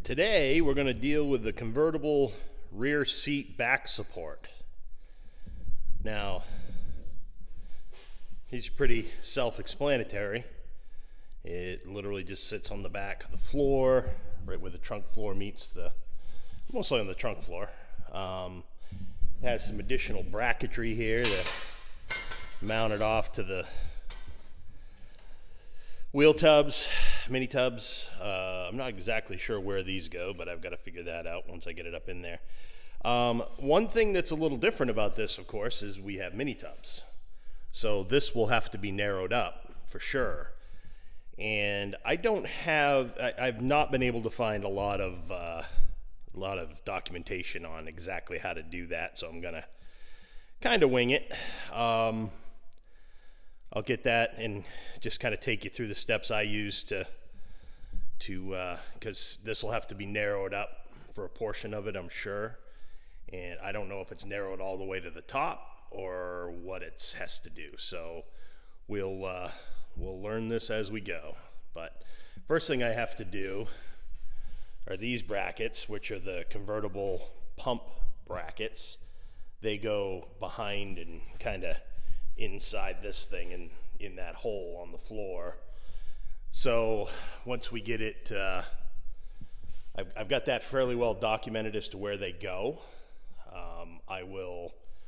Today we're going to deal with the convertible rear seat back support. Now, these are pretty self-explanatory. It literally just sits on the back of the floor, right where the trunk floor meets mostly on the trunk floor. It has some additional bracketry here to mount it off to the wheel tubs, mini tubs. I'm not exactly sure where these go, but I've got to figure that out once I get it up in there. One thing that's a little different about this, of course, is we have mini tubs. So this will have to be narrowed up for sure. And I've not been able to find a lot of documentation on exactly how to do that. So I'm gonna kind of wing it. I'll get that and just kind of take you through the steps I use because this will have to be narrowed up for a portion of it, I'm sure. And I don't know if it's narrowed all the way to the top or what it has to do. So we'll learn this as we go. But first thing I have to do are these brackets, which are the convertible pump brackets. They go behind and kind of inside this thing and in that hole on the floor. So once we get it, I've got that fairly well documented as to where they go.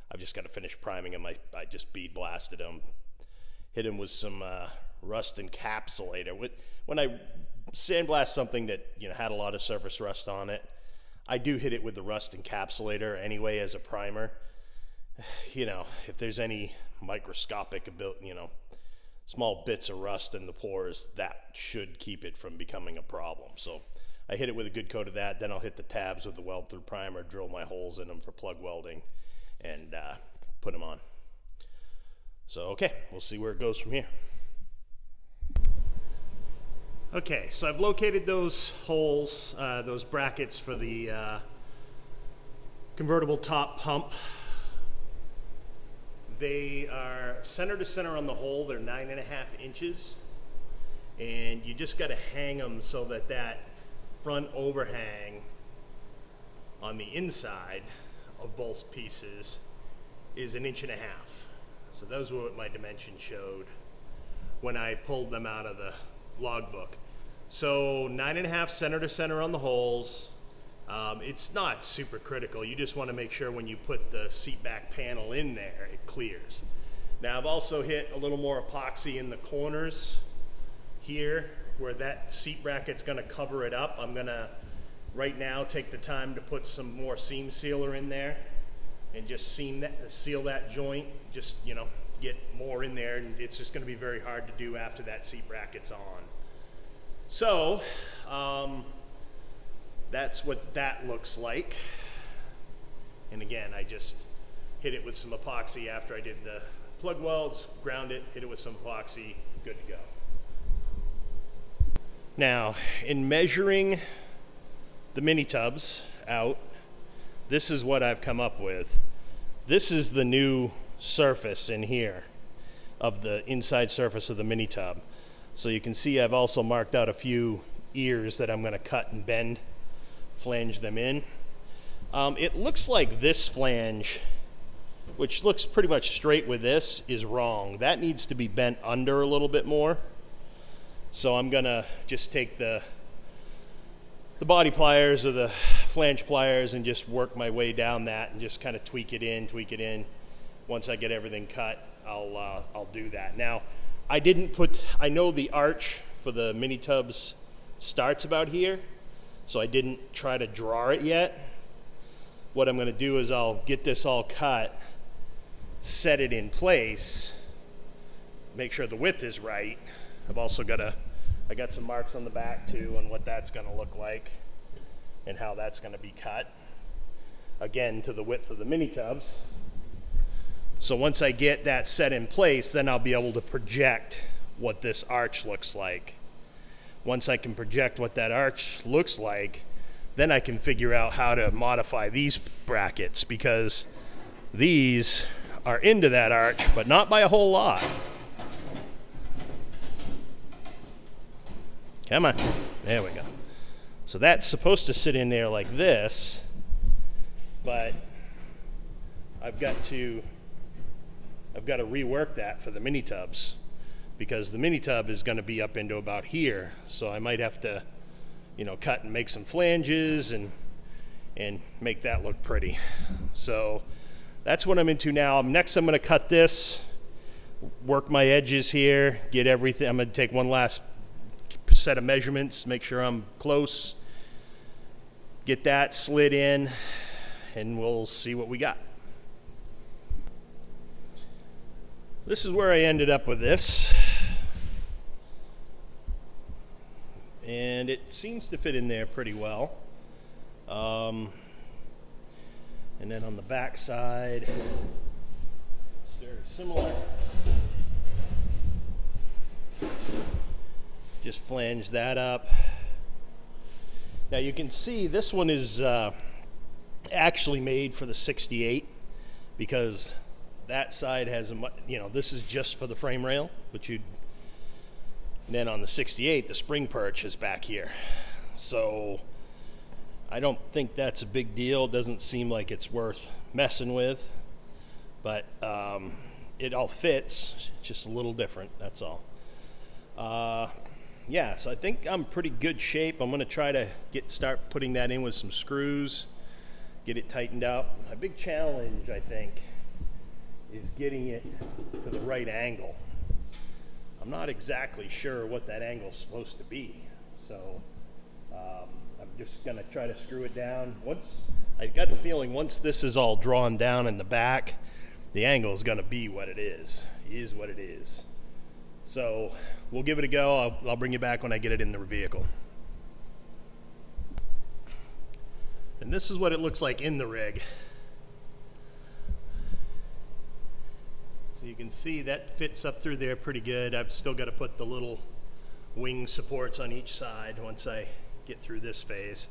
I've just got to finish priming them. I just bead blasted them, hit them with some rust encapsulator. When I sandblast something that had a lot of surface rust on it, I do hit it with the rust encapsulator anyway as a primer. If there's any microscopic small bits of rust in the pores, that should keep it from becoming a problem. So I hit it with a good coat of that, then I'll hit the tabs with the weld through primer, drill my holes in them for plug welding, and put them on. So okay, we'll see where it goes from here. Okay, so I've located those holes, those brackets for the convertible top pump. They are center to center on the hole. They're 9.5 inches, and you just got to hang them so that front overhang on the inside of both pieces is 1.5 inches. So those were what my dimensions showed when I pulled them out of the logbook. So 9.5 center to center on the holes. It's not super critical. You just want to make sure when you put the seat back panel in there, it clears. Now I've also hit a little more epoxy in the corners here where that seat bracket's going to cover it up. I'm going to right now take the time to put some more seam sealer in there and just seal that joint, just get more in there, and it's just going to be very hard to do after that seat bracket's on. So that's what that looks like. And again, I just hit it with some epoxy after I did the plug welds, ground it, hit it with some epoxy, good to go. Now, in measuring the mini tubs out, this is what I've come up with. This is the new surface in here of the inside surface of the mini tub. So you can see I've also marked out a few ears that I'm going to cut and bend, flange them in. It looks like this flange, which looks pretty much straight with this, is wrong. That needs to be bent under a little bit more. So I'm gonna just take the body pliers or the flange pliers and just work my way down that and just kind of tweak it in. Once I get everything cut, I'll do that. Now, I know the arch for the mini tubs starts about here, so I didn't try to draw it yet. What I'm going to do is I'll get this all cut, set it in place, make sure the width is right. I got some marks on the back too on what that's going to look like and how that's going to be cut, again to the width of the mini tubs. So once I get that set in place, then I'll be able to project what this arch looks like. Once I can project what that arch looks like, then I can figure out how to modify these brackets, because these are into that arch, but not by a whole lot. Come on. There we go. So that's supposed to sit in there like this, but I've got to rework that for the mini tubs, because the mini tub is going to be up into about here. So I might have to, cut and make some flanges and make that look pretty. So that's what I'm into now. Next, I'm going to cut this, work my edges here, get everything. I'm going to take one last set of measurements, make sure I'm close, get that slid in, and we'll see what we got. This is where I ended up with this. And it seems to fit in there pretty well. And then on the back side, it's very similar. Just flange that up. Now you can see this one is actually made for the 68, because that side has this is just for the frame rail, and then on the 68, the spring perch is back here. So I don't think that's a big deal. It doesn't seem like it's worth messing with, but it all fits, just a little different, that's all. Yeah, so I think I'm pretty good shape. I'm gonna try to start putting that in with some screws, get it tightened up. My big challenge, I think, is getting it to the right angle. I'm not exactly sure what that angle is supposed to be, so I'm just gonna try to screw it down. I got the feeling once this is all drawn down in the back, the angle is gonna be what it is. What it is. So we'll give it a go. I'll bring you back when I get it in the vehicle. And this is what it looks like in the rig. So you can see that fits up through there pretty good. I've still got to put the little wing supports on each side once I get through this phase.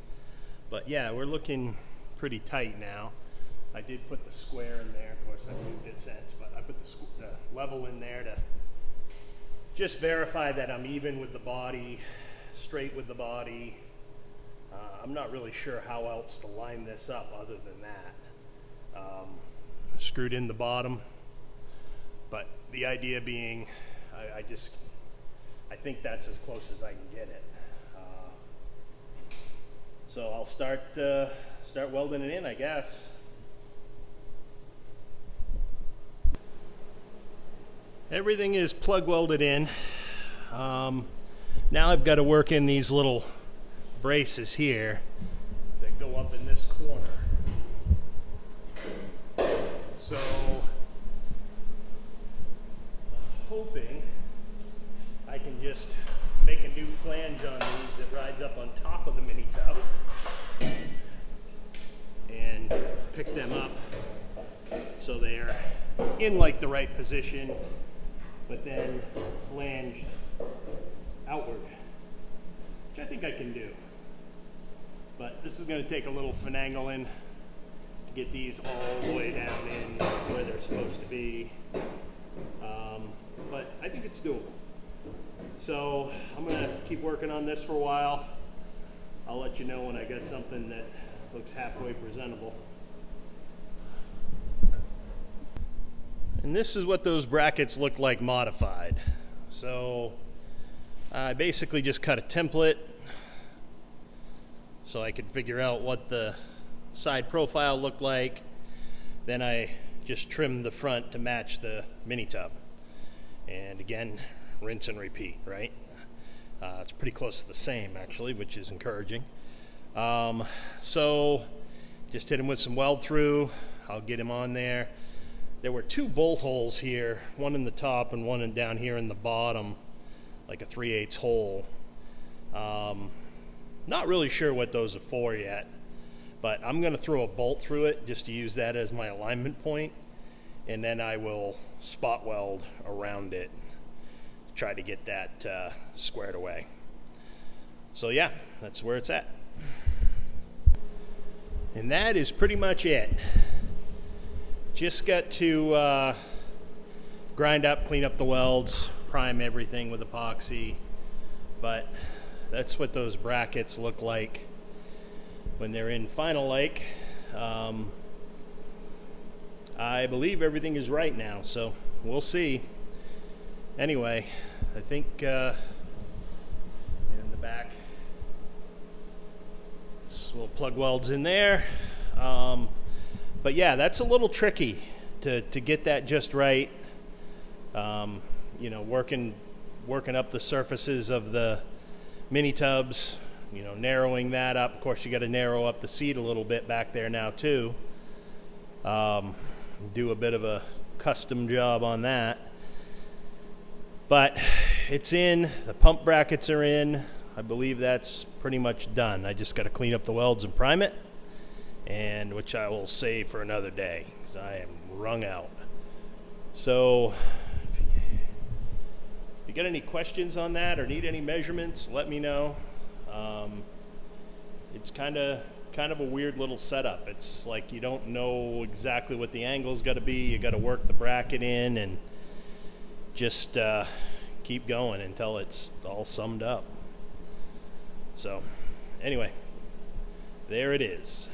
But yeah, we're looking pretty tight now. I did put the square in there. Of course, I've moved it since, but I put the level in there to just verify that I'm even with the body, straight with the body. I'm not really sure how else to line this up other than that. Screwed in the bottom, but the idea being, I think that's as close as I can get it. So I'll start welding it in, I guess. Everything is plug welded in. Now I've got to work in these little braces here that go up in this corner. So I'm hoping I can just make a new flange on these that rides up on top of the mini tub and pick them up so they're in like the right position, but then flanged outward, which I think I can do. But this is going to take a little finagling to get these all the way down in where they're supposed to be. But I think it's doable. So I'm going to keep working on this for a while. I'll let you know when I got something that looks halfway presentable. And this is what those brackets look like modified. So I basically just cut a template so I could figure out what the side profile looked like. Then I just trimmed the front to match the mini tub. And again, rinse and repeat, right? It's pretty close to the same actually, which is encouraging. So just hit him with some weld through. I'll get him on there. There were two bolt holes here, one in the top and one down here in the bottom, like a 3/8 hole. Not really sure what those are for yet, but I'm going to throw a bolt through it just to use that as my alignment point, and then I will spot weld around it to try to get that squared away. So yeah, that's where it's at. And that is pretty much it. Just got to grind up, clean up the welds, prime everything with epoxy, but that's what those brackets look like when they're in final like. I believe everything is right now, so we'll see. Anyway, I think in the back, little plug welds in there. But yeah, that's a little tricky to get that just right. You know, working up the surfaces of the mini tubs, you know, narrowing that up. Of course, you got to narrow up the seat a little bit back there now too. Do a bit of a custom job on that. But it's in, the pump brackets are in. I believe that's pretty much done. I just got to clean up the welds and prime it, and which I will save for another day because I am wrung out. So if you got any questions on that or need any measurements, let me know. It's kind of a weird little setup. It's like you don't know exactly what the angle's got to be. You got to work the bracket in and just keep going until it's all summed up. So anyway, there it is.